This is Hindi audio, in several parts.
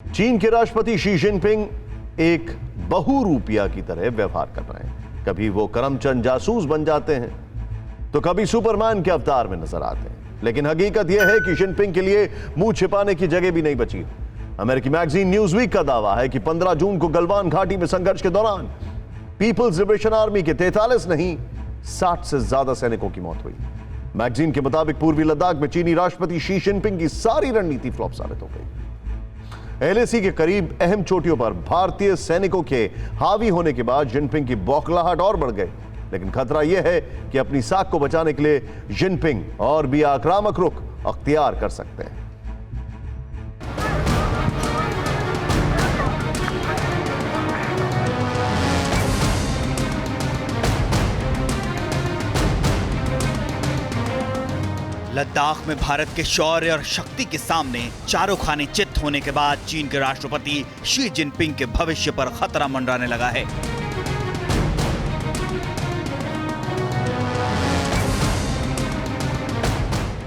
चीन के राष्ट्रपति शी जिनपिंग एक बहुरूपिया की तरह व्यवहार कर रहे हैं। कभी वो करमचंद जासूस बन जाते हैं तो कभी सुपरमैन के अवतार में नजर आते हैं। लेकिन हकीकत यह है कि जिनपिंग के लिए मुंह छिपाने की जगह भी नहीं बची। अमेरिकी मैगजीन न्यूज़वीक का दावा है कि 15 जून को गलवान घाटी में संघर्ष के दौरान पीपल्स लिबरेशन आर्मी के 43 नहीं 60 से ज्यादा सैनिकों की मौत हुई। मैगजीन के मुताबिक पूर्वी लद्दाख में चीनी राष्ट्रपति शी जिनपिंग की सारी रणनीति फ्लॉप साबित हो गई। एलएसी के करीब अहम चोटियों पर भारतीय सैनिकों के हावी होने के बाद जिनपिंग की बौखलाहट और बढ़ गई। लेकिन खतरा यह है कि अपनी साख को बचाने के लिए जिनपिंग और भी आक्रामक रुख अख्तियार कर सकते हैं। लद्दाख में भारत के शौर्य और शक्ति के सामने चारों खाने चित्त होने के बाद चीन के राष्ट्रपति शी जिनपिंग के भविष्य पर खतरा मंडराने लगा है।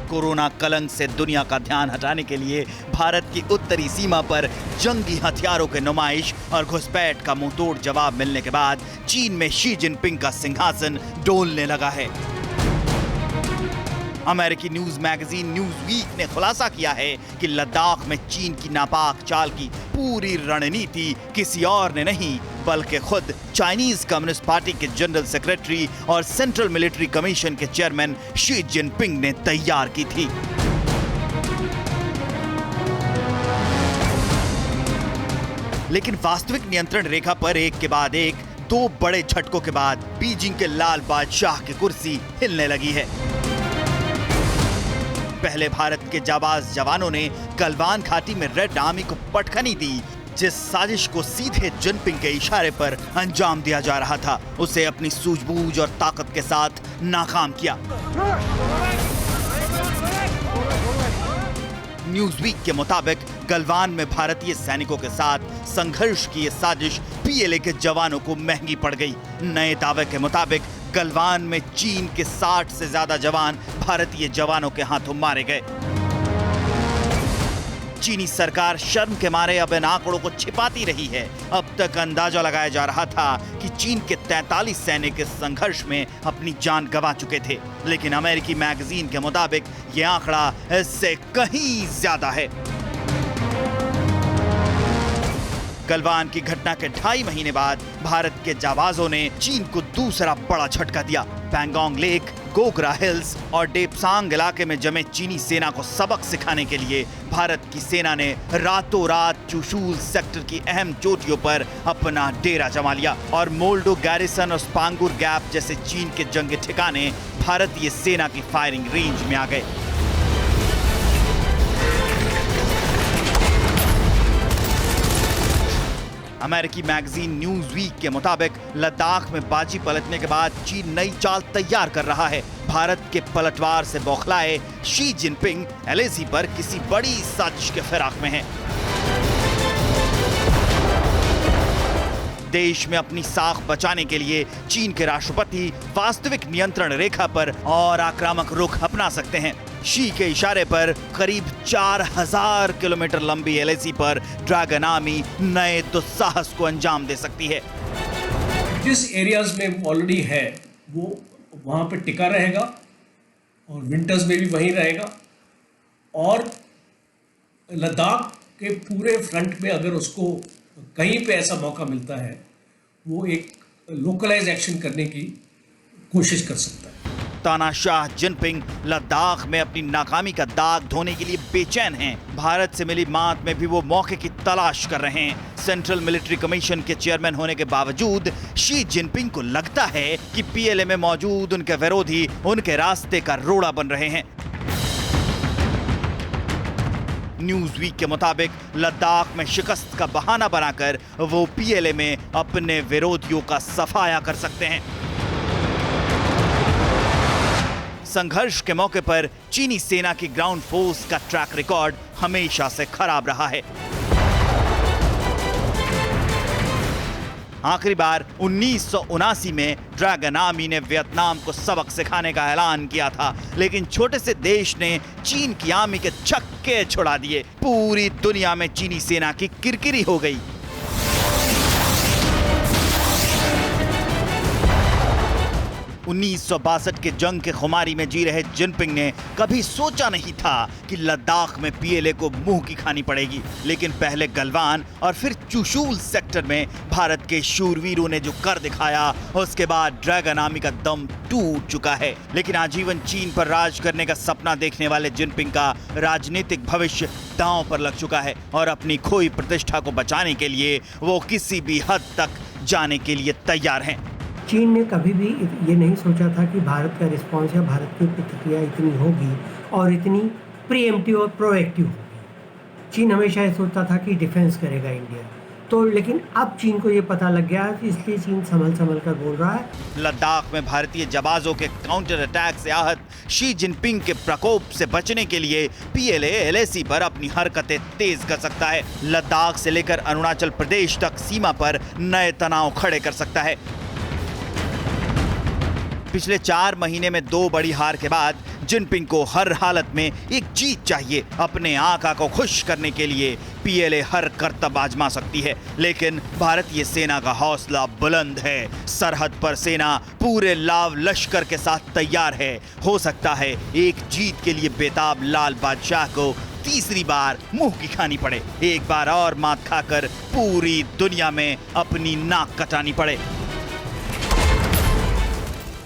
कोरोना कलंक से दुनिया का ध्यान हटाने के लिए भारत की उत्तरी सीमा पर जंगी हथियारों के नुमाइश और घुसपैठ का मुंहतोड़ जवाब मिलने के बाद चीन में शी जिनपिंग का सिंहासन डोलने लगा है। अमेरिकी न्यूज मैगजीन न्यूज़वीक ने खुलासा किया है कि लद्दाख में चीन की नापाक चाल की पूरी रणनीति किसी और ने नहीं बल्कि खुद चाइनीज कम्युनिस्ट पार्टी के जनरल सेक्रेटरी और सेंट्रल मिलिट्री कमीशन के चेयरमैन शी जिनपिंग ने तैयार की थी। लेकिन वास्तविक नियंत्रण रेखा पर एक के बाद एक दो बड़े झटकों के बाद बीजिंग के लाल बादशाह की कुर्सी हिलने लगी है। पहले भारत के जाबाज जवानों ने गलवान घाटी में रेड आर्मी को पटखनी दी। जिस साजिश को सीधे जिनपिंग के इशारे पर अंजाम दिया जा रहा था उसे अपनी सूझबूझ और ताकत के साथ नाकाम किया। न्यूज़वीक के मुताबिक गलवान में भारतीय सैनिकों के साथ संघर्ष की यह साजिश पीएलए के जवानों को महंगी पड़ गई। नए दावे के मुताबिक गलवान में चीन के 60 से ज्यादा जवान भारतीय जवानों के हाथों मारे गए। चीनी सरकार शर्म के मारे अब इन आंकड़ों को छिपाती रही है। अब तक अंदाजा लगाया जा रहा था कि चीन के 43 सैनिक इस संघर्ष में अपनी जान गंवा चुके थे, लेकिन अमेरिकी मैगजीन के मुताबिक यह आंकड़ा इससे कहीं ज्यादा है। गलवान की घटना के 2.5 महीने बाद भारत के जाबाजों ने चीन को दूसरा बड़ा झटका दिया। पैंगोंग लेक, गोगरा हिल्स और डेप्सांग इलाके में जमे चीनी सेना को सबक सिखाने के लिए भारत की सेना ने रातों रात चुशूल सेक्टर की अहम चोटियों पर अपना डेरा जमा लिया और मोल्डो गैरिसन और स्पांगुर गैप जैसे चीन के जंगी ठिकाने भारतीय सेना की फायरिंग रेंज में आ गए। अमेरिकी मैगजीन न्यूज़वीक के मुताबिक लद्दाख में बाजी पलटने के बाद चीन नई चाल तैयार कर रहा है। भारत के पलटवार से बौखलाए शी जिनपिंग एलएसी पर किसी बड़ी साजिश के फिराक में है। देश में अपनी साख बचाने के लिए चीन के राष्ट्रपति वास्तविक नियंत्रण रेखा पर और आक्रामक रुख अपना सकते हैं। शी के इशारे पर करीब 4000 किलोमीटर लंबी एलएसी पर ड्रैगन आर्मी नए दुस्साहस को अंजाम दे सकती है। जिस एरियाज में ऑलरेडी है वो वहाँ पे टिका रहेगा और विंटर्स में भी वहीं रहेगा और लद्दाख के पूरे फ्रंट में अगर उसको कहीं पे ऐसा मौका मिलता है वो एक लोकलाइज एक्शन करने की कोशिश कर सकता है। तानाशाह जिनपिंग लद्दाख में अपनी नाकामी का दाग धोने के लिए बेचैन हैं। भारत से मिली मात में भी वो मौके की तलाश कर रहे हैं। सेंट्रल मिलिट्री कमीशन के चेयरमैन होने के बावजूद शी जिनपिंग को लगता है कि पीएलए में मौजूद उनके विरोधी उनके रास्ते का रोड़ा बन रहे हैं। न्यूज़वीक के मुताबिक लद्दाख में शिकस्त का बहाना बनाकर वो पीएलए में अपने विरोधियों का सफाया कर सकते हैं। संघर्ष के मौके पर चीनी सेना की ग्राउंड फोर्स का ट्रैक रिकॉर्ड हमेशा से खराब रहा है। आखिरी बार 1979 में ड्रैगन आर्मी ने वियतनाम को सबक सिखाने का ऐलान किया था, लेकिन छोटे से देश ने चीन की आर्मी के छक्के छुड़ा दिए। पूरी दुनिया में चीनी सेना की किरकिरी हो गई। 1962 के जंग के खुमारी में जी रहे जिनपिंग ने कभी सोचा नहीं था कि लद्दाख में पीएलए को मुंह की खानी पड़ेगी। लेकिन पहले गलवान और फिर चुशूल सेक्टर में भारत के शूरवीरों ने जो कर दिखाया, उसके बाद ड्रैगन आर्मी का दम टूट चुका है। लेकिन आजीवन चीन पर राज करने का सपना देखने वाले जिनपिंग का राजनीतिक भविष्य दांव पर लग चुका है और अपनी खोई प्रतिष्ठा को बचाने के लिए वो किसी भी हद तक जाने के लिए तैयार हैं। चीन ने कभी भी ये नहीं सोचा था कि भारत का रिस्पॉन्स या भारत की प्रतिक्रिया इतनी होगी और इतनी प्रीएम्प्टिव और प्रोएक्टिव होगी। चीन हमेशा ये सोचता था कि डिफेंस करेगा इंडिया, तो लेकिन अब चीन को ये पता लग गया, इसलिए चीन संभल कर बोल रहा है। लद्दाख में भारतीय जवानों के काउंटर अटैक से आहत शी जिनपिंग के प्रकोप से बचने के लिए पीएलए एलएसी पर अपनी हरकतें तेज कर सकता है। लद्दाख से लेकर अरुणाचल प्रदेश तक सीमा पर नए तनाव खड़े कर सकता है। पिछले 4 महीने में 2 बड़ी हार के बाद जिनपिंग को हर हालत में एक जीत चाहिए। अपने आका को खुश करने के लिए पीएलए हर करतब आजमा सकती है, लेकिन भारतीय सेना का हौसला बुलंद है। सरहद पर सेना पूरे लाव लश्कर के साथ तैयार है। हो सकता है एक जीत के लिए बेताब लाल बादशाह को तीसरी बार मुंह की खानी पड़े, एक बार और मात खाकर पूरी दुनिया में अपनी नाक कटानी पड़े।